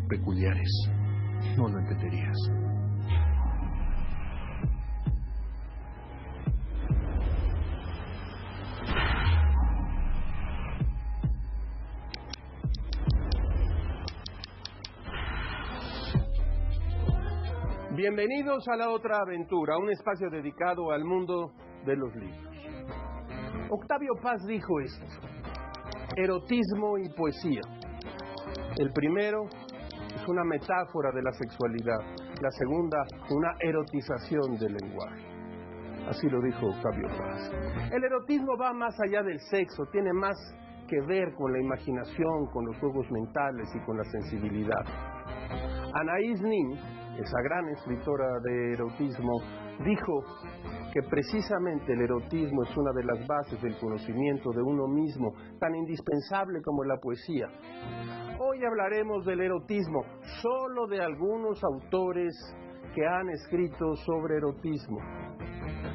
peculiares. No lo entenderías. Bienvenidos a La Otra Aventura, un espacio dedicado al mundo de los libros. Octavio Paz dijo esto: erotismo y poesía. El primero es una metáfora de la sexualidad, la segunda, una erotización del lenguaje. Así lo dijo Octavio Paz. El erotismo va más allá del sexo, tiene más que ver con la imaginación, con los juegos mentales y con la sensibilidad. Anaïs Nin, esa gran escritora de erotismo, dijo que precisamente el erotismo es una de las bases del conocimiento de uno mismo, tan indispensable como la poesía. Hoy hablaremos del erotismo, solo de algunos autores que han escrito sobre erotismo,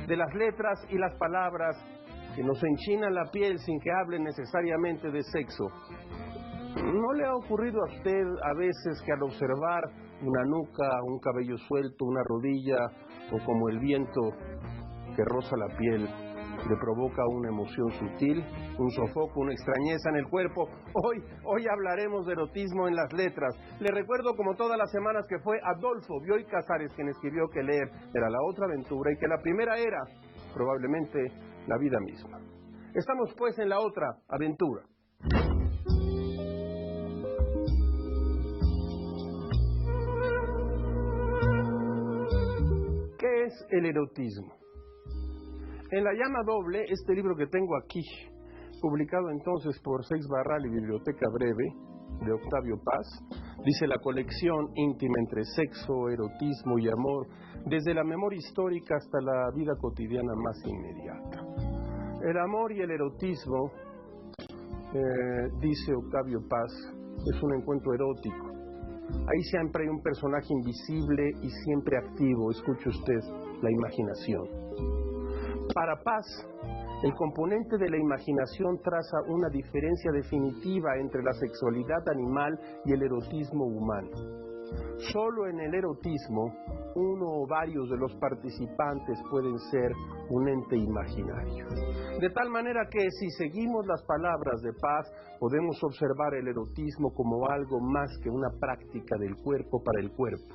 de las letras y las palabras que nos enchinan la piel sin que hablen necesariamente de sexo. ¿No le ha ocurrido a usted a veces que al observar una nuca, un cabello suelto, una rodilla, o como el viento que roza la piel, le provoca una emoción sutil, un sofoco, una extrañeza en el cuerpo? Hoy hablaremos de erotismo en las letras. Le recuerdo, como todas las semanas, que fue Adolfo Bioy Casares quien escribió que leer era la otra aventura y que la primera era, probablemente, la vida misma. Estamos pues en la otra aventura. ¿Qué es el erotismo? En La Llama Doble, este libro que tengo aquí, publicado entonces por Seix Barral y Biblioteca Breve, de Octavio Paz, dice: la colección íntima entre sexo, erotismo y amor, desde la memoria histórica hasta la vida cotidiana más inmediata. El amor y el erotismo, dice Octavio Paz, es un encuentro erótico. Ahí siempre hay un personaje invisible y siempre activo, escuche usted, la imaginación. Para Paz, el componente de la imaginación traza una diferencia definitiva entre la sexualidad animal y el erotismo humano. Solo en el erotismo, uno o varios de los participantes pueden ser un ente imaginario. De tal manera que, si seguimos las palabras de Paz, podemos observar el erotismo como algo más que una práctica del cuerpo para el cuerpo.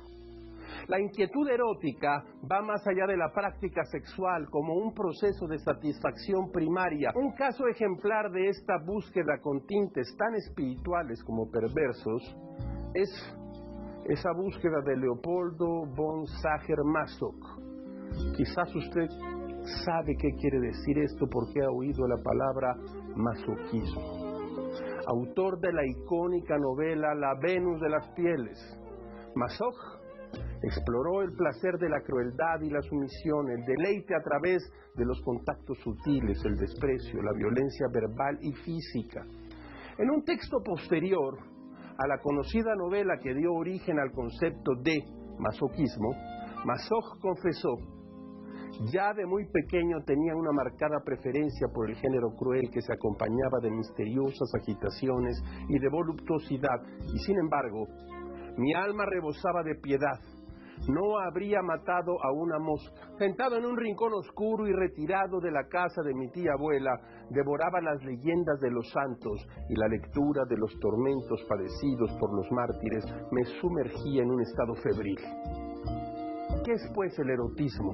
La inquietud erótica va más allá de la práctica sexual como un proceso de satisfacción primaria. Un caso ejemplar de esta búsqueda con tintes tan espirituales como perversos es esa búsqueda de Leopoldo von Sacher-Masoch. Quizás usted sabe qué quiere decir esto porque ha oído la palabra masoquismo. Autor de la icónica novela La Venus de las Pieles, Masoch exploró el placer de la crueldad y la sumisión, el deleite a través de los contactos sutiles, el desprecio, la violencia verbal y física. En un texto posterior a la conocida novela que dio origen al concepto de masoquismo, Masoch confesó: ya de muy pequeño tenía una marcada preferencia por el género cruel que se acompañaba de misteriosas agitaciones y de voluptuosidad, y sin embargo, mi alma rebosaba de piedad. No habría matado a una mosca. Sentado en un rincón oscuro y retirado de la casa de mi tía abuela, devoraba las leyendas de los santos, y la lectura de los tormentos padecidos por los mártires me sumergía en un estado febril. ¿Qué es pues el erotismo?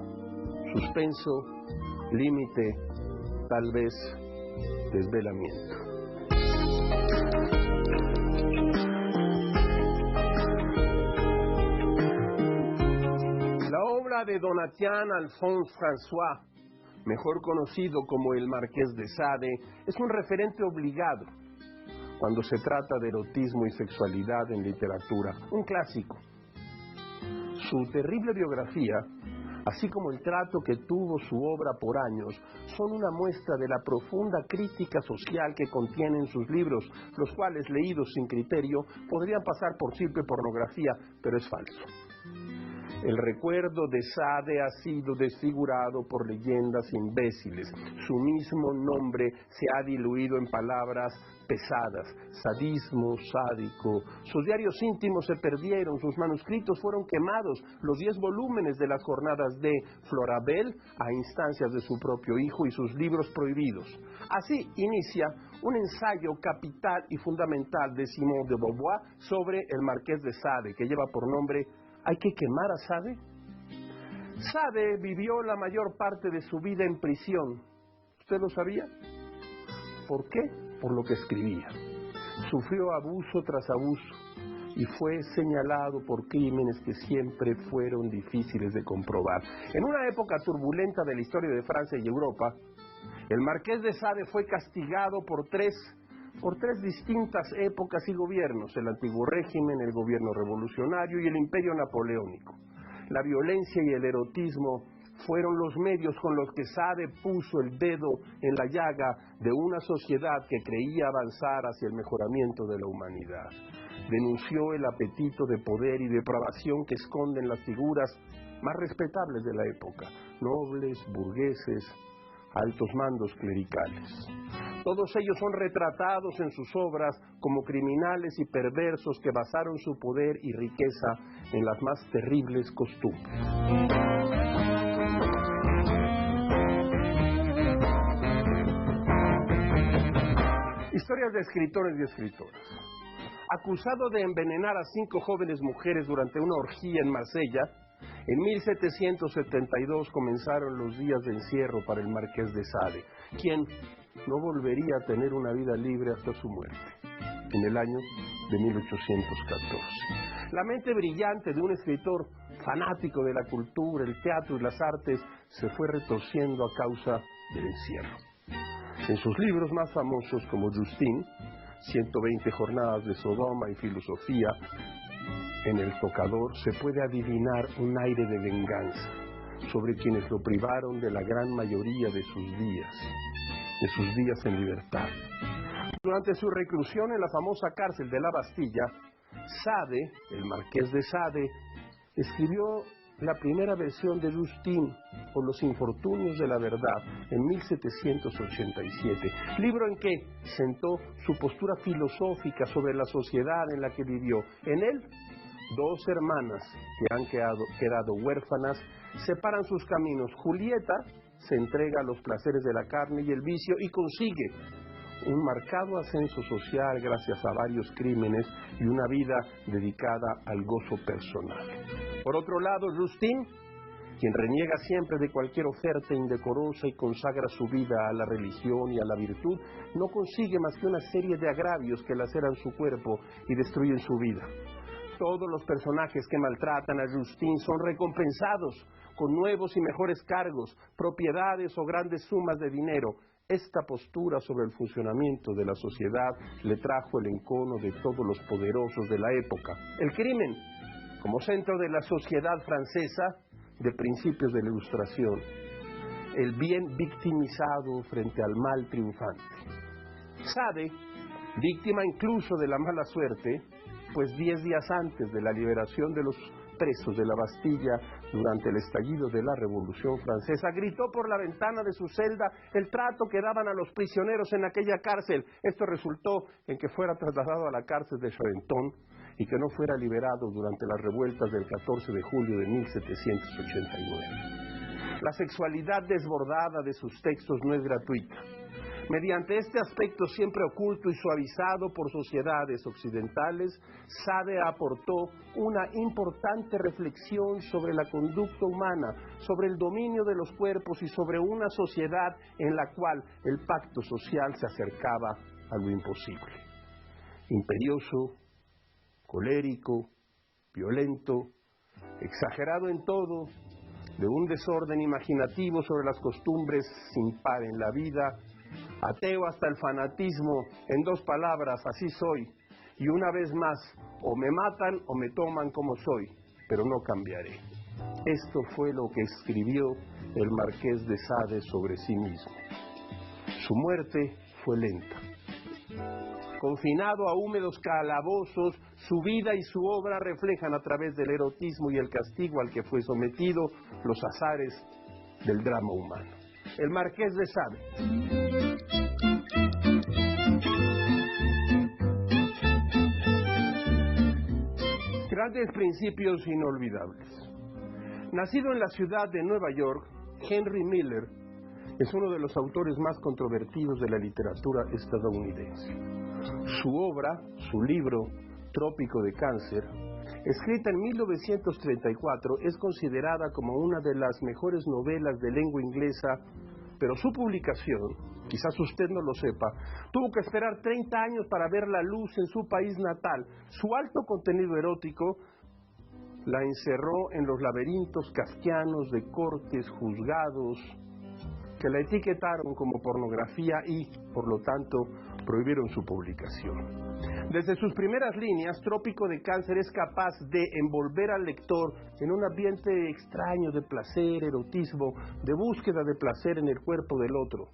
Suspenso, límite, tal vez desvelamiento. La obra de Donatien Alphonse François, mejor conocido como el Marqués de Sade, es un referente obligado cuando se trata de erotismo y sexualidad en literatura, un clásico. Su terrible biografía, así como el trato que tuvo su obra por años, son una muestra de la profunda crítica social que contienen sus libros, los cuales, leídos sin criterio, podrían pasar por simple pornografía, pero es falso. El recuerdo de Sade ha sido desfigurado por leyendas imbéciles. Su mismo nombre se ha diluido en palabras pesadas, sadismo, sádico. Sus diarios íntimos se perdieron, sus manuscritos fueron quemados, los 10 volúmenes de las jornadas de Florabel a instancias de su propio hijo y sus libros prohibidos. Así inicia un ensayo capital y fundamental de Simone de Beauvoir sobre el Marqués de Sade, que lleva por nombre ¿Hay que quemar a Sade? Sade vivió la mayor parte de su vida en prisión. ¿Usted lo sabía? ¿Por qué? Por lo que escribía. Sufrió abuso tras abuso y fue señalado por crímenes que siempre fueron difíciles de comprobar. En una época turbulenta de la historia de Francia y Europa, el Marqués de Sade fue castigado por tres distintas épocas y gobiernos: el antiguo régimen, el gobierno revolucionario y el imperio napoleónico. La violencia y el erotismo fueron los medios con los que Sade puso el dedo en la llaga de una sociedad que creía avanzar hacia el mejoramiento de la humanidad. Denunció el apetito de poder y depravación que esconden las figuras más respetables de la época: nobles, burgueses, altos mandos clericales. Todos ellos son retratados en sus obras como criminales y perversos que basaron su poder y riqueza en las más terribles costumbres. Historias de escritores y escritoras. Acusado de envenenar a 5 jóvenes mujeres durante una orgía en Marsella, en 1772 comenzaron los días de encierro para el Marqués de Sade, quien no volvería a tener una vida libre hasta su muerte, en el año de 1814. La mente brillante de un escritor fanático de la cultura, el teatro y las artes se fue retorciendo a causa del encierro. En sus libros más famosos, como Justine, 120 jornadas de Sodoma y filosofía, en El tocador se puede adivinar un aire de venganza sobre quienes lo privaron de la gran mayoría de sus días en libertad. Durante su reclusión en la famosa cárcel de la Bastilla, Sade, el Marqués de Sade, escribió la primera versión de Justine, o Los infortunios de la verdad, en 1787, libro en que sentó su postura filosófica sobre la sociedad en la que vivió. En él, 2 hermanas que han quedado huérfanas separan sus caminos. Julieta se entrega a los placeres de la carne y el vicio y consigue un marcado ascenso social gracias a varios crímenes y una vida dedicada al gozo personal. Por otro lado, Justine, quien reniega siempre de cualquier oferta indecorosa y consagra su vida a la religión y a la virtud, no consigue más que una serie de agravios que laceran su cuerpo y destruyen su vida. Todos los personajes que maltratan a Justine son recompensados con nuevos y mejores cargos, propiedades o grandes sumas de dinero. Esta postura sobre el funcionamiento de la sociedad le trajo el encono de todos los poderosos de la época. El crimen, como centro de la sociedad francesa de principios de la Ilustración. El bien victimizado frente al mal triunfante. Sade, víctima incluso de la mala suerte, pues 10 días antes de la liberación de los presos de la Bastilla durante el estallido de la Revolución Francesa, gritó por la ventana de su celda el trato que daban a los prisioneros en aquella cárcel. Esto resultó en que fuera trasladado a la cárcel de Charenton y que no fuera liberado durante las revueltas del 14 de julio de 1789. La sexualidad desbordada de sus textos no es gratuita. Mediante este aspecto siempre oculto y suavizado por sociedades occidentales, Sade aportó una importante reflexión sobre la conducta humana, sobre el dominio de los cuerpos y sobre una sociedad en la cual el pacto social se acercaba a lo imposible. Imperioso, colérico, violento, exagerado en todo, de un desorden imaginativo sobre las costumbres sin par en la vida, ateo hasta el fanatismo, en 2 palabras, así soy, y una vez más, o me matan o me toman como soy, pero no cambiaré. Esto fue lo que escribió el Marqués de Sade sobre sí mismo. Su muerte fue lenta. Confinado a húmedos calabozos, su vida y su obra reflejan a través del erotismo y el castigo al que fue sometido los azares del drama humano. El Marqués de Sade. Grandes principios inolvidables. Nacido en la ciudad de Nueva York, Henry Miller es uno de los autores más controvertidos de la literatura estadounidense. Su obra, su libro, Trópico de Cáncer, escrita en 1934, es considerada como una de las mejores novelas de lengua inglesa, pero su publicación, quizás usted no lo sepa, tuvo que esperar 30 años para ver la luz en su país natal. Su alto contenido erótico la encerró en los laberintos kafkianos de cortes, juzgados, que la etiquetaron como pornografía y, por lo tanto, prohibieron su publicación. Desde sus primeras líneas, Trópico de Cáncer es capaz de envolver al lector en un ambiente extraño de placer, erotismo, de búsqueda de placer en el cuerpo del otro.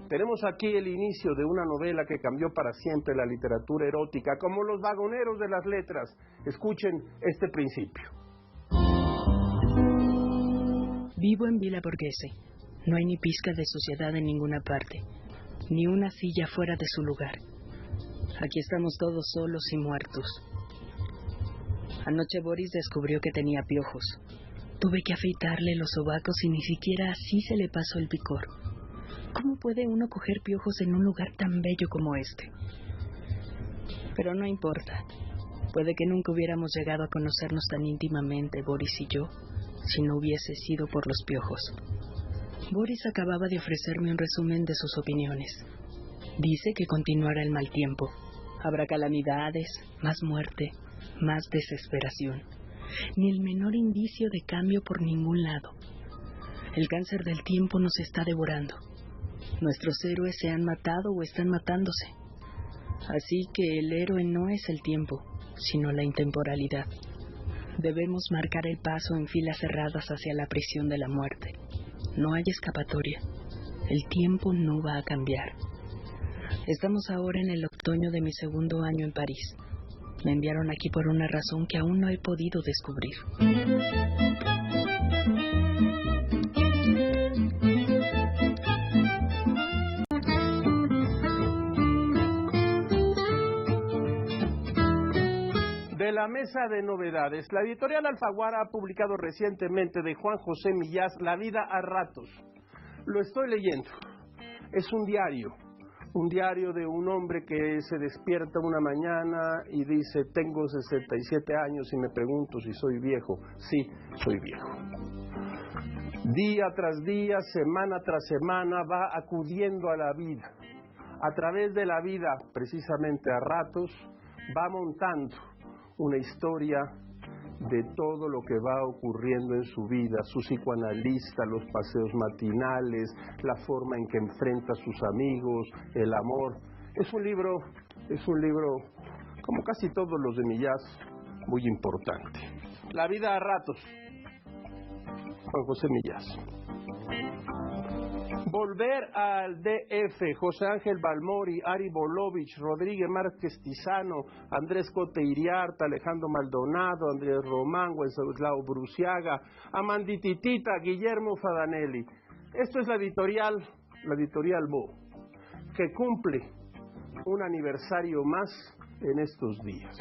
Tenemos aquí el inicio de una novela que cambió para siempre la literatura erótica, como los vagoneros de las letras. Escuchen este principio. Vivo en Villa Borghese. No hay ni pizca de suciedad en ninguna parte, ni una silla fuera de su lugar. Aquí estamos todos solos y muertos. Anoche Boris descubrió que tenía piojos. Tuve que afeitarle los sobacos y ni siquiera así se le pasó el picor. ¿Cómo puede uno coger piojos en un lugar tan bello como este? Pero no importa. Puede que nunca hubiéramos llegado a conocernos tan íntimamente, Boris y yo, si no hubiese sido por los piojos. Boris acababa de ofrecerme un resumen de sus opiniones. Dice que continuará el mal tiempo. Habrá calamidades, más muerte, más desesperación. Ni el menor indicio de cambio por ningún lado. El cáncer del tiempo nos está devorando. Nuestros héroes se han matado o están matándose. Así que el héroe no es el tiempo, sino la intemporalidad. Debemos marcar el paso en filas cerradas hacia la prisión de la muerte. No hay escapatoria. El tiempo no va a cambiar. Estamos ahora en el otoño de mi segundo año en París. Me enviaron aquí por una razón que aún no he podido descubrir. De la mesa de novedades, la editorial Alfaguara ha publicado recientemente de Juan José Millás La vida a ratos. Lo estoy leyendo. Es un diario de un hombre que se despierta una mañana y dice: tengo 67 años y me pregunto si soy viejo. Sí, soy viejo. Día tras día, semana tras semana, va acudiendo a la vida. A través de la vida, precisamente a ratos, va montando una historia de todo lo que va ocurriendo en su vida, su psicoanalista, los paseos matinales, la forma en que enfrenta a sus amigos, el amor. Es un libro, como casi todos los de Millás, muy importante. La vida a ratos, Juan José Millás. Volver al DF, José Ángel Balmori, Ari Bolovich, Rodríguez Márquez Tizano, Andrés Cote Iriarte, Alejandro Maldonado, Andrés Román, Wenceslao Bruciaga, Amandititita, Guillermo Fadanelli. Esto es la editorial Bo, que cumple un aniversario más en estos días.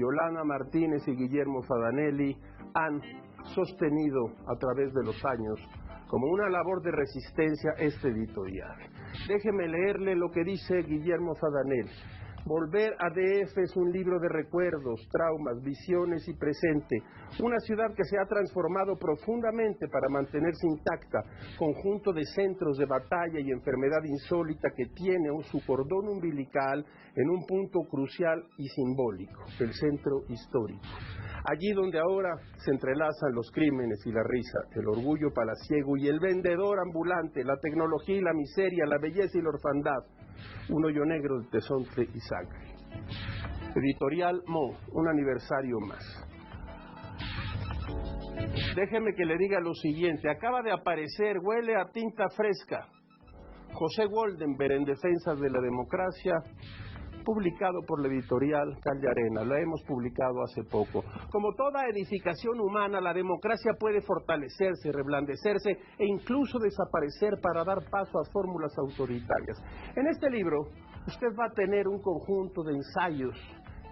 Yolanda Martínez y Guillermo Fadanelli han sostenido a través de los años como una labor de resistencia este editorial. Déjeme leerle lo que dice Guillermo Fadanelli. Volver a DF es un libro de recuerdos, traumas, visiones y presente. Una ciudad que se ha transformado profundamente para mantenerse intacta, conjunto de centros de batalla y enfermedad insólita que tiene su cordón umbilical en un punto crucial y simbólico, el centro histórico. Allí donde ahora se entrelazan los crímenes y la risa, el orgullo palaciego y el vendedor ambulante, la tecnología y la miseria, la belleza y la orfandad, un hoyo negro de tesontle y sangre. Editorial Mo, un aniversario más. Déjeme que le diga lo siguiente, acaba de aparecer, huele a tinta fresca, José Goldenberg en Defensa de la Democracia, publicado por la editorial Callarena, la hemos publicado hace poco. Como toda edificación humana, la democracia puede fortalecerse, reblandecerse e incluso desaparecer para dar paso a fórmulas autoritarias. En este libro, usted va a tener un conjunto de ensayos,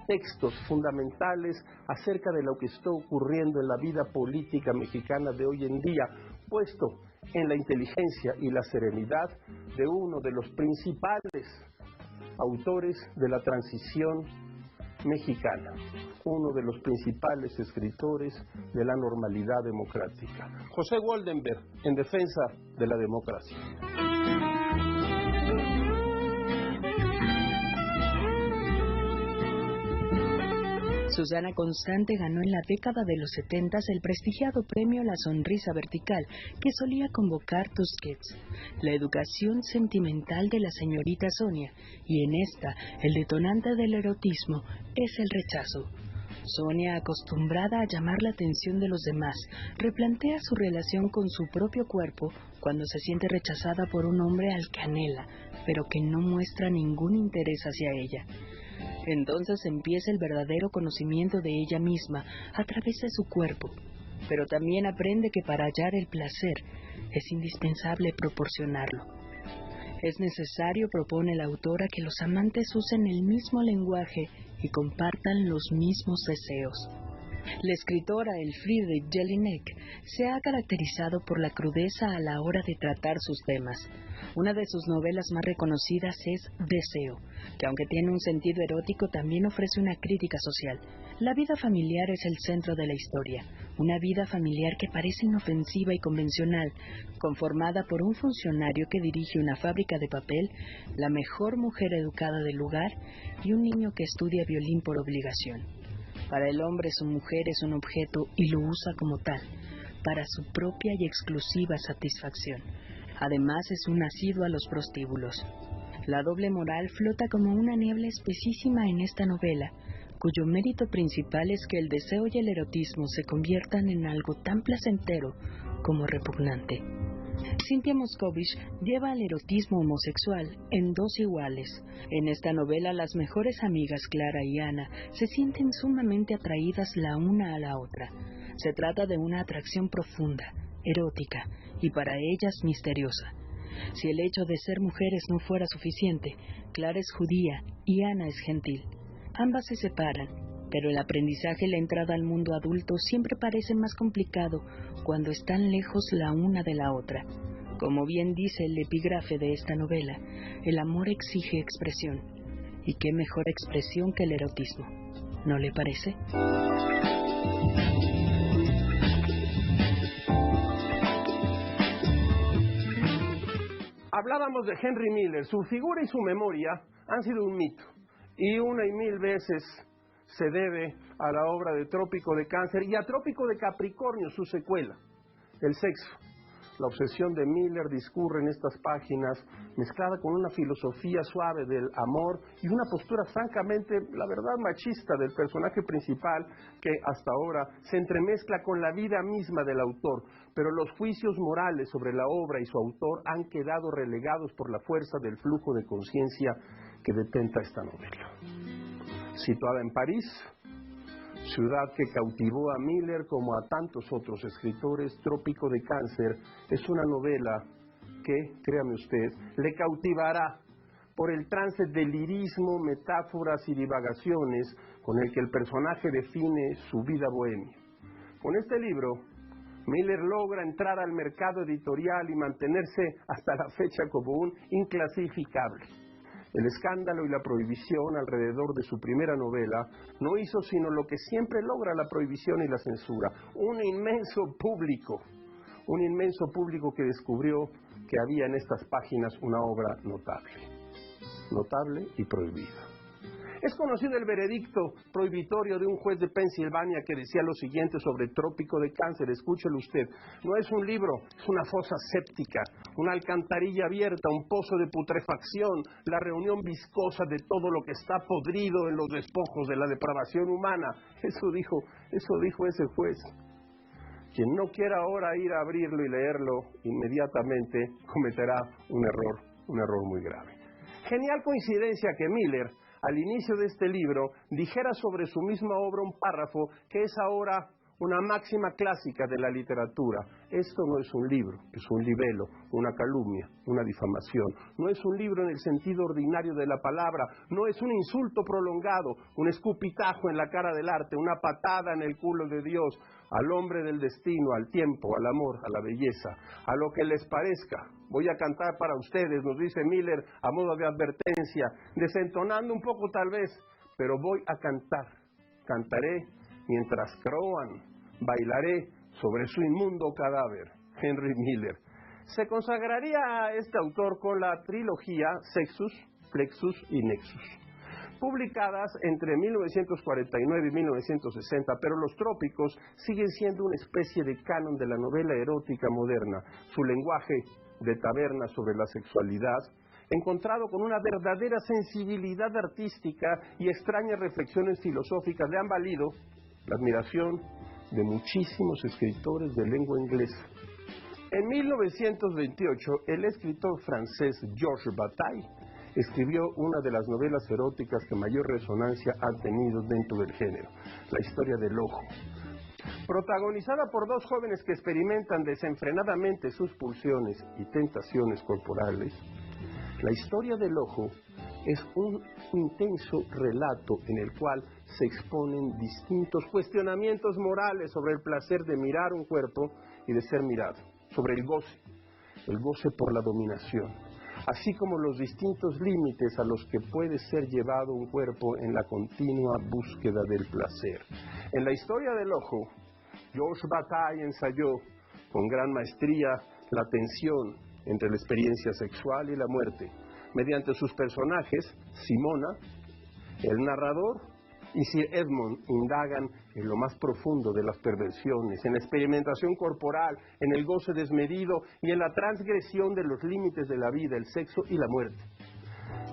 textos fundamentales acerca de lo que está ocurriendo en la vida política mexicana de hoy en día, puesto en la inteligencia y la serenidad de uno de los principales autores de la transición mexicana, uno de los principales escritores de la normalidad democrática, José Goldenberg, en defensa de la democracia. Susana Constante ganó en la década de los 70 el prestigiado premio La Sonrisa Vertical, que solía convocar Tusquets, la educación sentimental de la señorita Sonia, y en esta, el detonante del erotismo es el rechazo. Sonia, acostumbrada a llamar la atención de los demás, replantea su relación con su propio cuerpo cuando se siente rechazada por un hombre al que anhela, pero que no muestra ningún interés hacia ella. Entonces empieza el verdadero conocimiento de ella misma a través de su cuerpo, pero también aprende que para hallar el placer es indispensable proporcionarlo. Es necesario, propone la autora, que los amantes usen el mismo lenguaje y compartan los mismos deseos. La escritora Elfriede Jelinek se ha caracterizado por la crudeza a la hora de tratar sus temas. Una de sus novelas más reconocidas es Deseo, que aunque tiene un sentido erótico también ofrece una crítica social. La vida familiar es el centro de la historia, una vida familiar que parece inofensiva y convencional, conformada por un funcionario que dirige una fábrica de papel, la mejor mujer educada del lugar y un niño que estudia violín por obligación. Para el hombre su mujer es un objeto y lo usa como tal, para su propia y exclusiva satisfacción. Además es un asiduo a los prostíbulos. La doble moral flota como una niebla espesísima en esta novela, cuyo mérito principal es que el deseo y el erotismo se conviertan en algo tan placentero como repugnante. Cynthia Moscovich lleva al erotismo homosexual en Dos iguales. En esta novela las mejores amigas Clara y Ana se sienten sumamente atraídas la una a la otra. Se trata de una atracción profunda, erótica y para ellas misteriosa. Si el hecho de ser mujeres no fuera suficiente, Clara es judía y Ana es gentil. Ambas se separan, pero el aprendizaje y la entrada al mundo adulto siempre parece más complicado cuando están lejos la una de la otra. Como bien dice el epígrafe de esta novela, el amor exige expresión. ¿Y qué mejor expresión que el erotismo? ¿No le parece? Hablábamos de Henry Miller. Su figura y su memoria han sido un mito, y una y mil veces se debe a la obra de Trópico de Cáncer y a Trópico de Capricornio, su secuela, El sexo. La obsesión de Miller discurre en estas páginas, mezclada con una filosofía suave del amor y una postura francamente, la verdad, machista del personaje principal, que hasta ahora se entremezcla con la vida misma del autor, pero los juicios morales sobre la obra y su autor han quedado relegados por la fuerza del flujo de conciencia que detenta esta novela. Situada en París, ciudad que cautivó a Miller como a tantos otros escritores, Trópico de Cáncer es una novela que, créame usted, le cautivará por el trance de lirismo, metáforas y divagaciones con el que el personaje define su vida bohemia. Con este libro, Miller logra entrar al mercado editorial y mantenerse hasta la fecha como un inclasificable. El escándalo y la prohibición alrededor de su primera novela no hizo sino lo que siempre logra la prohibición y la censura: un inmenso público que descubrió que había en estas páginas una obra notable y prohibida. Es conocido el veredicto prohibitorio de un juez de Pensilvania que decía lo siguiente sobre Trópico de Cáncer. Escúchelo usted: no es un libro, es una fosa séptica, una alcantarilla abierta, un pozo de putrefacción, la reunión viscosa de todo lo que está podrido en los despojos de la depravación humana. Eso dijo ese juez. Quien no quiera ahora ir a abrirlo y leerlo inmediatamente cometerá un error muy grave. Genial coincidencia que Miller al inicio de este libro, dijera sobre su misma obra un párrafo que es ahora una máxima clásica de la literatura. Esto no es un libro, es un libelo, una calumnia, una difamación. No es un libro en el sentido ordinario de la palabra, no es un insulto prolongado, un escupitajo en la cara del arte, una patada en el culo de Dios, al hombre del destino, al tiempo, al amor, a la belleza, a lo que les parezca. Voy a cantar para ustedes, nos dice Miller, a modo de advertencia, desentonando un poco tal vez, pero voy a cantar. Cantaré mientras croan, bailaré sobre su inmundo cadáver. Henry Miller. Se consagraría a este autor con la trilogía Sexus, Plexus y Nexus, publicadas entre 1949 y 1960, pero Los Trópicos siguen siendo una especie de canon de la novela erótica moderna. Su lenguaje de taberna sobre la sexualidad, encontrado con una verdadera sensibilidad artística y extrañas reflexiones filosóficas, le han valido la admiración de muchísimos escritores de lengua inglesa. En 1928, el escritor francés Georges Bataille escribió una de las novelas eróticas que mayor resonancia ha tenido dentro del género, La historia del ojo. Protagonizada por dos jóvenes que experimentan desenfrenadamente sus pulsiones y tentaciones corporales, La historia del ojo es un intenso relato en el cual se exponen distintos cuestionamientos morales sobre el placer de mirar un cuerpo y de ser mirado, sobre el goce por la dominación, así como los distintos límites a los que puede ser llevado un cuerpo en la continua búsqueda del placer. En La historia del ojo, Georges Bataille ensayó con gran maestría la tensión entre la experiencia sexual y la muerte, mediante sus personajes, Simona, el narrador, y Sir Edmund indagan en lo más profundo de las perversiones, en la experimentación corporal, en el goce desmedido y en la transgresión de los límites de la vida, el sexo y la muerte.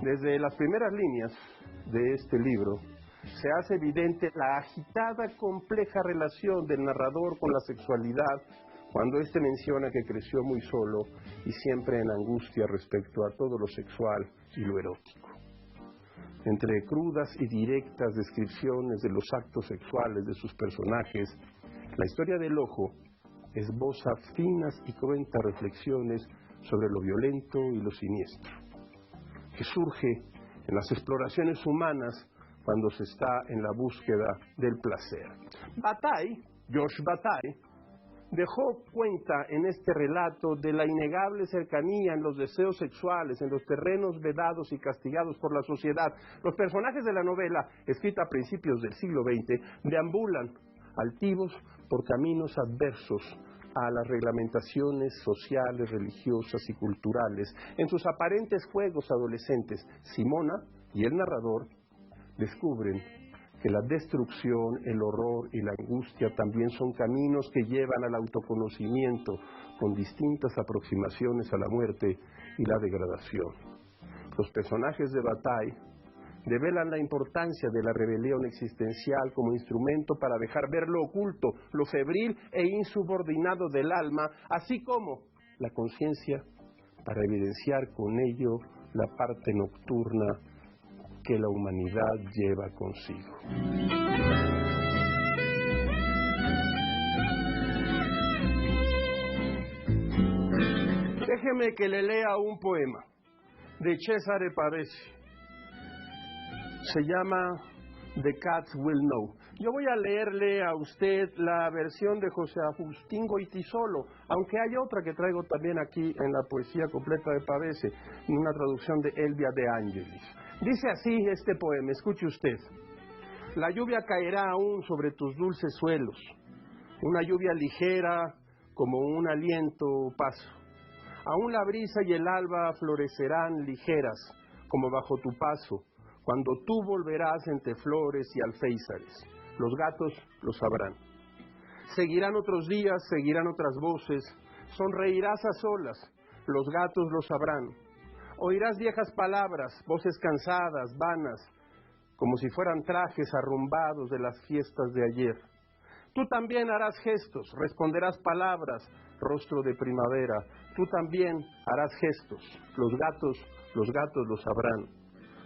Desde las primeras líneas de este libro se hace evidente la agitada, compleja relación del narrador con la sexualidad, cuando éste menciona que creció muy solo y siempre en angustia respecto a todo lo sexual y lo erótico. Entre crudas y directas descripciones de los actos sexuales de sus personajes, La historia del ojo esboza finas y cruentas reflexiones sobre lo violento y lo siniestro, que surge en las exploraciones humanas cuando se está en la búsqueda del placer. Bataille, Georges Bataille, dejó cuenta en este relato de la innegable cercanía en los deseos sexuales, en los terrenos vedados y castigados por la sociedad. Los personajes de la novela, escrita a principios del siglo XX, deambulan altivos por caminos adversos a las reglamentaciones sociales, religiosas y culturales. En sus aparentes juegos adolescentes, Simona y el narrador descubren que la destrucción, el horror y la angustia también son caminos que llevan al autoconocimiento, con distintas aproximaciones a la muerte y la degradación. Los personajes de Bataille develan la importancia de la rebelión existencial como instrumento para dejar ver lo oculto, lo febril e insubordinado del alma, así como la conciencia para evidenciar con ello la parte nocturna que la humanidad lleva consigo. Déjeme que le lea un poema de Cesare Pavese. Se llama The Cats Will Know. Yo voy a leerle a usted la versión de José Agustín Goytisolo, aunque hay otra que traigo también aquí en la poesía completa de Pavese, en una traducción de Elvia de Angelis. Dice así este poema, escuche usted. La lluvia caerá aún sobre tus dulces suelos, una lluvia ligera como un aliento paso. Aún la brisa y el alba florecerán ligeras como bajo tu paso, cuando tú volverás entre flores y alféizares. Los gatos lo sabrán. Seguirán otros días, seguirán otras voces, sonreirás a solas, los gatos lo sabrán. Oirás viejas palabras, voces cansadas, vanas, como si fueran trajes arrumbados de las fiestas de ayer. Tú también harás gestos, responderás palabras, rostro de primavera. Tú también harás gestos, los gatos lo sabrán.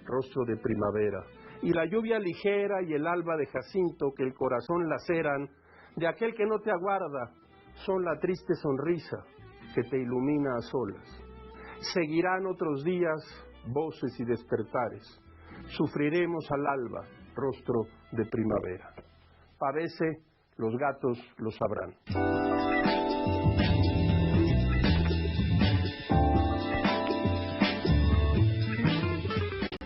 rostro de primavera. Y la lluvia ligera y el alba de jacinto que el corazón laceran, de aquel que no te aguarda, son la triste sonrisa que te ilumina a solas. Seguirán otros días, voces y despertares. Sufriremos al alba, rostro de primavera. Padece, los gatos lo sabrán.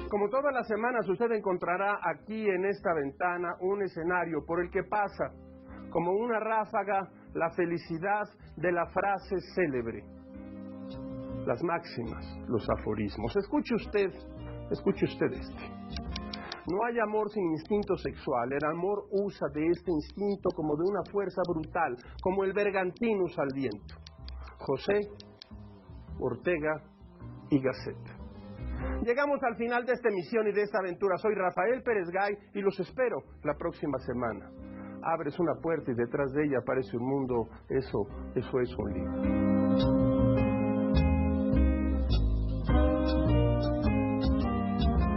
Como todas las semanas, usted encontrará aquí en esta ventana un escenario por el que pasa, como una ráfaga, la felicidad de la frase célebre, las máximas, los aforismos. Escuche usted este. No hay amor sin instinto sexual. El amor usa de este instinto como de una fuerza brutal, como el bergantín usa el viento. José, Ortega y Gasset. Llegamos al final de esta emisión y de esta aventura. Soy Rafael Pérez Gay y los espero la próxima semana. Abres una puerta y detrás de ella aparece un mundo. Eso es un libro.